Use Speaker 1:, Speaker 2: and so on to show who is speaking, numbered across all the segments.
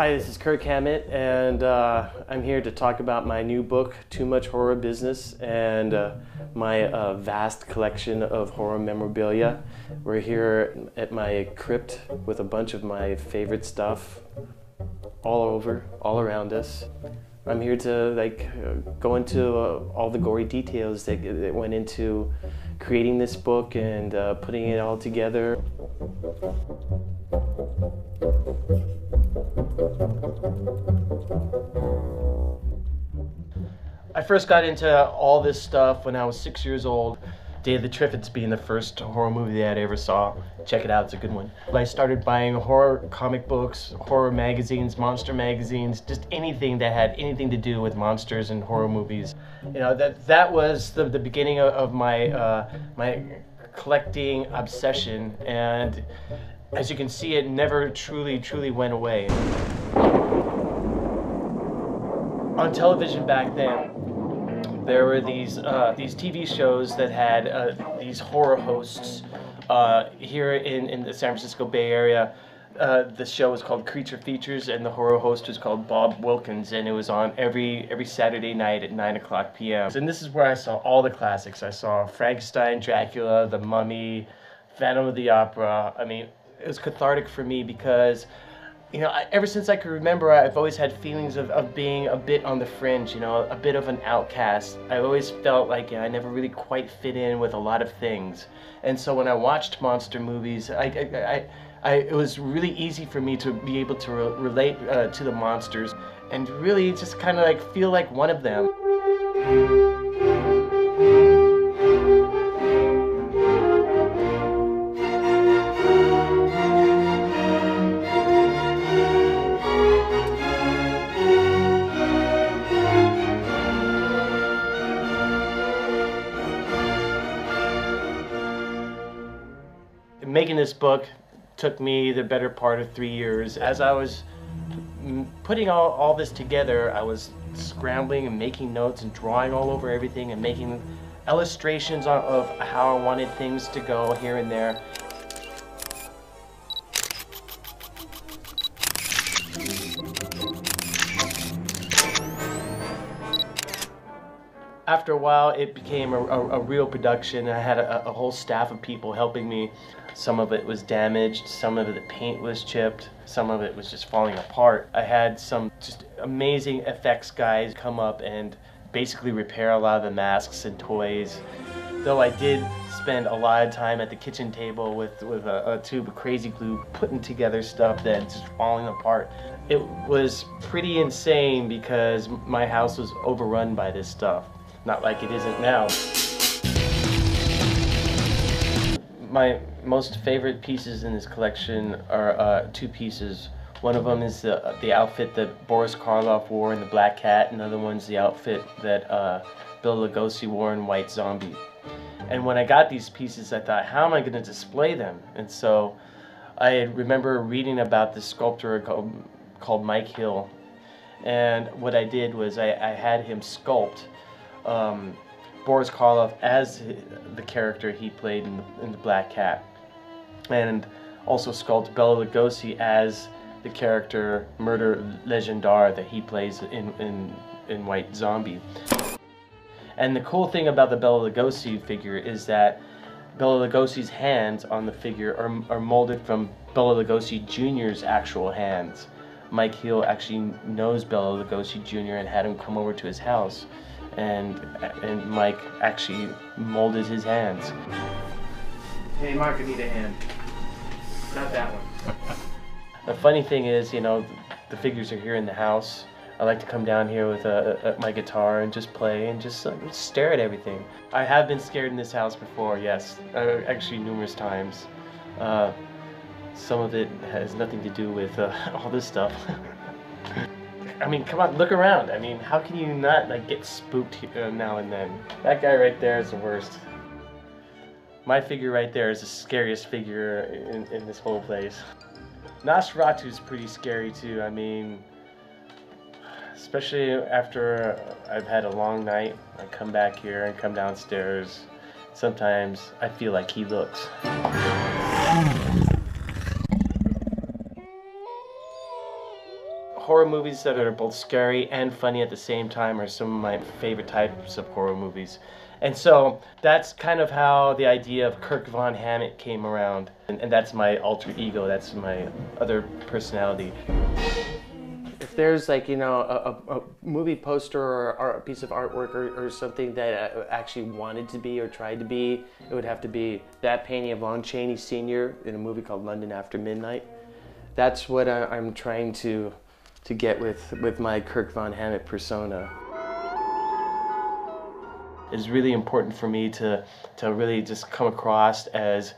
Speaker 1: Hi, this is Kirk Hammett, and I'm here to talk about my new book, Too Much Horror Business, and my vast collection of horror memorabilia. We're here at my crypt with a bunch of my favorite stuff all around us. I'm here to go into all the gory details that went into creating this book and putting it all together. I first got into all this stuff when I was 6 years old. Day of the Triffids being the first horror movie that I ever saw. Check it out, it's a good one. I started buying horror comic books, horror magazines, monster magazines, just anything that had anything to do with monsters and horror movies. You know, that was the beginning of my my collecting obsession, and as you can see, it never truly went away. On television back then, there were these TV shows that had these horror hosts here in the San Francisco Bay Area. The show was called Creature Features, and the horror host was called Bob Wilkins, and it was on every Saturday night at 9:00 p.m. And this is where I saw all the classics. I saw Frankenstein, Dracula, The Mummy, Phantom of the Opera. I mean, it was cathartic for me because, you know, ever since I could remember, I've always had feelings of being a bit on the fringe, you know, a bit of an outcast. I always felt like, you know, I never really quite fit in with a lot of things. And so when I watched monster movies, it was really easy for me to be able to relate to the monsters and really just kind of like feel like one of them. Making this book took me the better part of 3 years. As I was putting all this together, I was scrambling and making notes and drawing all over everything and making illustrations of how I wanted things to go here and there. After a while, it became a real production. I had a whole staff of people helping me. Some of it was damaged, some of it the paint was chipped, some of it was just falling apart. I had some just amazing effects guys come up and basically repair a lot of the masks and toys. Though I did spend a lot of time at the kitchen table with a tube of crazy glue putting together stuff that's just falling apart. It was pretty insane because my house was overrun by this stuff. Not like it isn't now. My most favorite pieces in this collection are two pieces. One of them is the outfit that Boris Karloff wore in The Black Cat. Another one's the outfit that Bela Lugosi wore in White Zombie. And when I got these pieces, I thought, how am I going to display them? And so I remember reading about this sculptor called Mike Hill. And what I did was I had him sculpt Boris Karloff as the character he played in the Black Cat, and also sculpt Bela Lugosi as the character Murder Legendar that he plays in White Zombie. And the cool thing about the Bela Lugosi figure is that Bela Lugosi's hands on the figure are molded from Bela Lugosi Jr.'s actual hands. Mike Hill actually knows Bela Lugosi Jr. and had him come over to his house. And Mike actually molded his hands. Hey Mark, I need a hand. Not that one. The funny thing is, you know, the figures are here in the house. I like to come down here with my guitar and just play and just stare at everything. I have been scared in this house before, yes, actually numerous times. Some of it has nothing to do with all this stuff. I mean, come on, look around. I mean, how can you not get spooked now and then? That guy right there is the worst. My figure right there is the scariest figure in this whole place. Nosferatu's pretty scary too. I mean, especially after I've had a long night. I come back here and come downstairs. Sometimes I feel like he looks. horror movies that are both scary and funny at the same time are some of my favorite types of horror movies. And so that's kind of how the idea of Kirk von Hammett came around. And that's my alter ego, that's my other personality. If there's like, you know, a movie poster or a piece of artwork or something that I actually wanted to be or tried to be, it would have to be that painting of Lon Chaney Sr. in a movie called London After Midnight. That's what I'm trying to get with my Kirk von Hammett persona. It's really important for me to really just come across as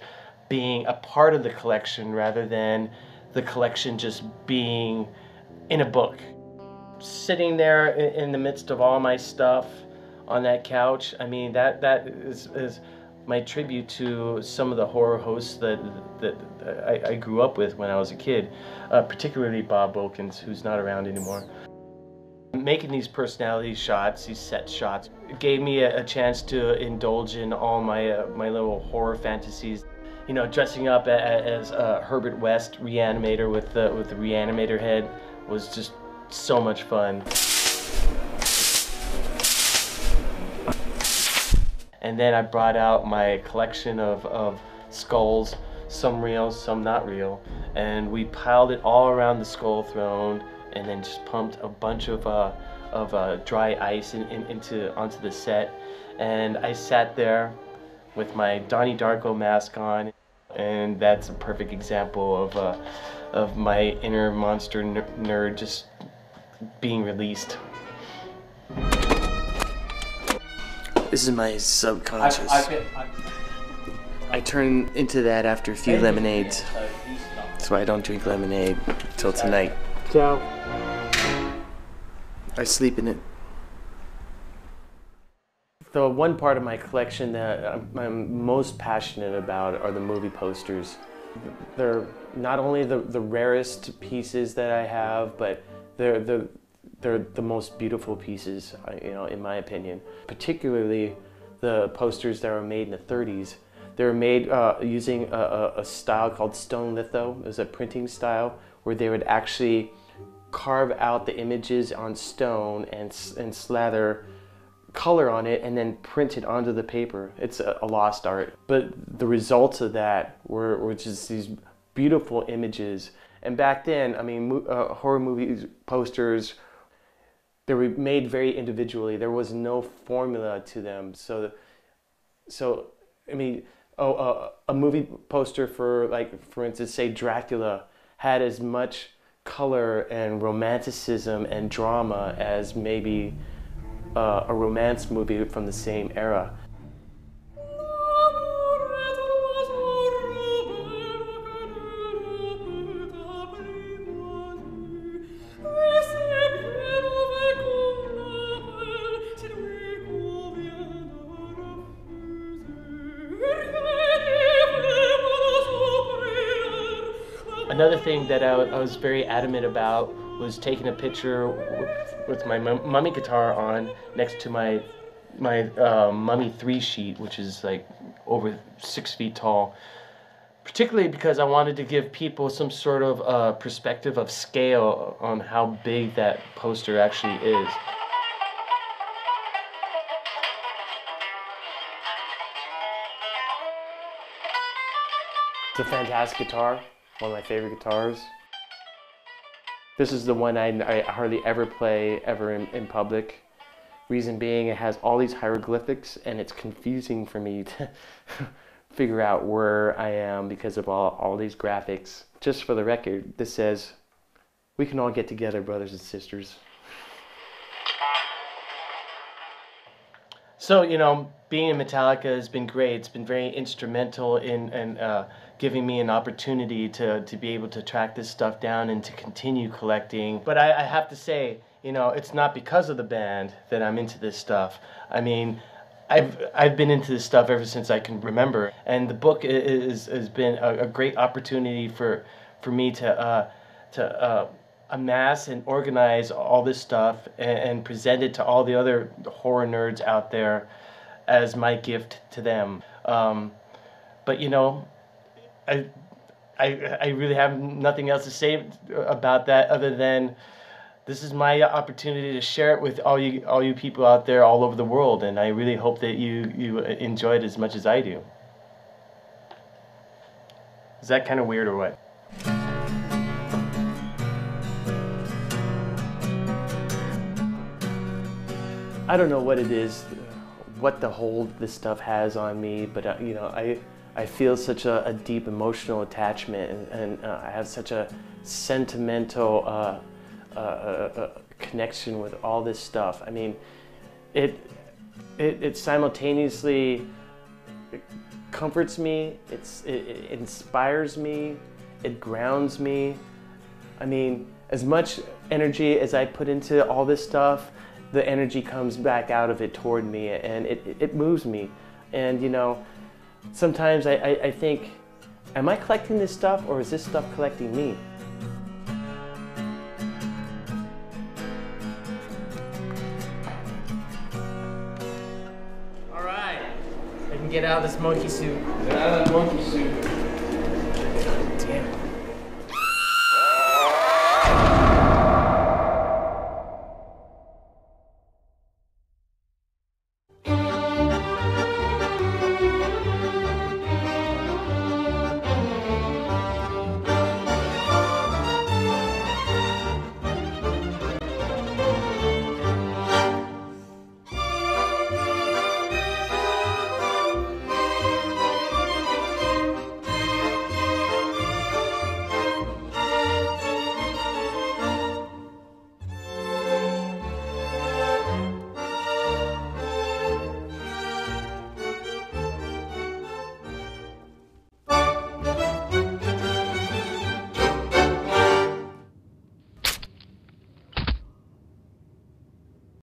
Speaker 1: being a part of the collection rather than the collection just being in a book. Sitting there in the midst of all my stuff on that couch, I mean, that is my tribute to some of the horror hosts that I grew up with when I was a kid, particularly Bob Wilkins, who's not around anymore. Making these personality shots, these set shots, gave me a chance to indulge in all my my little horror fantasies. You know, dressing up as Herbert West, Reanimator, with the Reanimator head was just so much fun. And then I brought out my collection of skulls, some real, some not real, and we piled it all around the skull throne, and then just pumped a bunch of dry ice onto the set. And I sat there with my Donnie Darko mask on, and that's a perfect example of my inner monster nerd just being released. This is my subconscious. I turn into that after a few lemonades. That's why I don't drink lemonade till tonight. Ciao. I sleep in it. The one part of my collection that I'm most passionate about are the movie posters. They're not only the rarest pieces that I have, but they're the most beautiful pieces, you know, in my opinion. Particularly the posters that were made in the 30s. They were made using a style called stone litho. It was a printing style where they would actually carve out the images on stone and slather color on it and then print it onto the paper. It's a lost art. But the results of that were just these beautiful images. And back then, I mean, horror movie posters, they were made very individually. There was no formula to them. So I mean, a movie poster for, like, for instance, say Dracula had as much color and romanticism and drama as maybe a romance movie from the same era. Another thing that I was very adamant about was taking a picture with my mummy guitar on next to my Mummy 3 sheet, which is like over 6 feet tall. Particularly because I wanted to give people some sort of perspective of scale on how big that poster actually is. It's a fantastic guitar. One of my favorite guitars. This is the one I hardly ever play in public. Reason being, it has all these hieroglyphics and it's confusing for me to figure out where I am because of all these graphics. Just for the record, this says, "We can all get together, brothers and sisters." So, you know, being in Metallica has been great. It's been very instrumental in giving me an opportunity to be able to track this stuff down and to continue collecting. But I have to say, you know, it's not because of the band that I'm into this stuff. I mean, I've been into this stuff ever since I can remember. And the book has been a great opportunity for me to amass and organize all this stuff and present it to all the other horror nerds out there as my gift to them. But you know, I really have nothing else to say about that other than this is my opportunity to share it with all you people out there all over the world, and I really hope that you enjoy it as much as I do. Is that kind of weird or what? I don't know what it is, what the hold this stuff has on me, but you know, I feel such a deep emotional attachment, and I have such a sentimental connection with all this stuff. I mean, it simultaneously comforts me, it inspires me, it grounds me. I mean, as much energy as I put into all this stuff, the energy comes back out of it toward me, and it moves me. And you know, sometimes I think, am I collecting this stuff, or is this stuff collecting me? All right, I can get out of this monkey suit.
Speaker 2: Get out of that monkey suit.